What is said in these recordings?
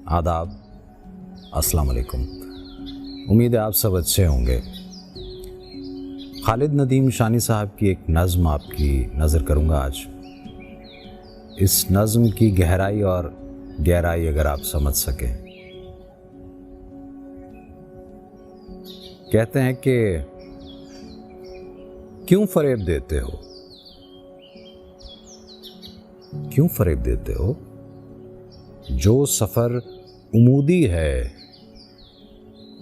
आदाब, अस्सलाम वालेकुम। उम्मीद है आप सब अच्छे होंगे। खालिद नदीम शानी साहब की एक नज़्म आपकी नज़र करूँगा आज। इस नज़्म की गहराई और गहराई अगर आप समझ सकें। कहते हैं कि क्यों फरेब देते हो, क्यों फरेब देते हो? जो सफ़र उमूदी है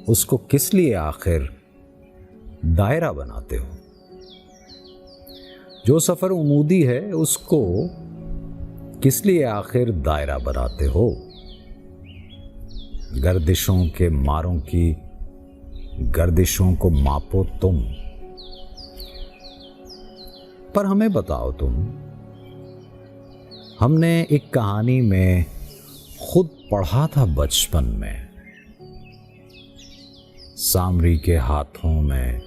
उसको किस लिए आखिर दायरा बनाते हो? जो सफ़र उमूदी है उसको किस लिए आखिर दायरा बनाते हो? गर्दिशों के मारों की गर्दिशों को मापो तुम, पर हमें बताओ तुम। हमने एक कहानी में खुद पढ़ा था बचपन में। सामरी के हाथों में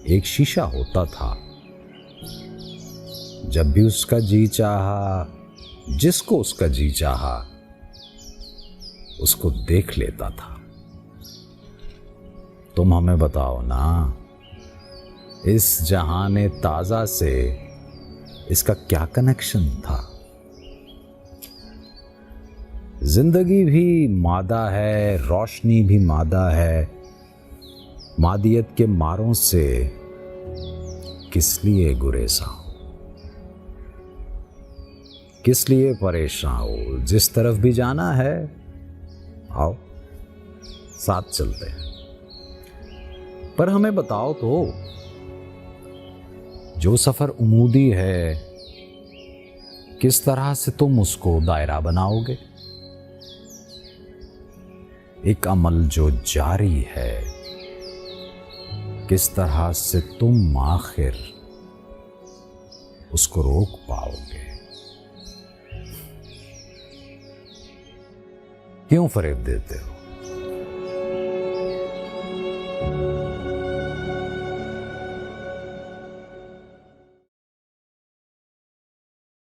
एक शीशा होता था। जब भी उसका जी चाहा, जिसको उसका जी चाहा, उसको देख लेता था। तुम हमें बताओ ना, इस जहाने ताजा से इसका क्या कनेक्शन था? जिंदगी भी मादा है, रोशनी भी मादा है। मादियत के मारों से किस लिए गुरेज़ा हो, किस लिए परेशान हो? जिस तरफ भी जाना है आओ साथ चलते हैं। पर हमें बताओ तो, जो सफर उमूदी है किस तरह से तुम उसको दायरा बनाओगे? एक अमल जो जारी है किस तरह से तुम आखिर उसको रोक पाओगे? क्यों फरेब देते हो?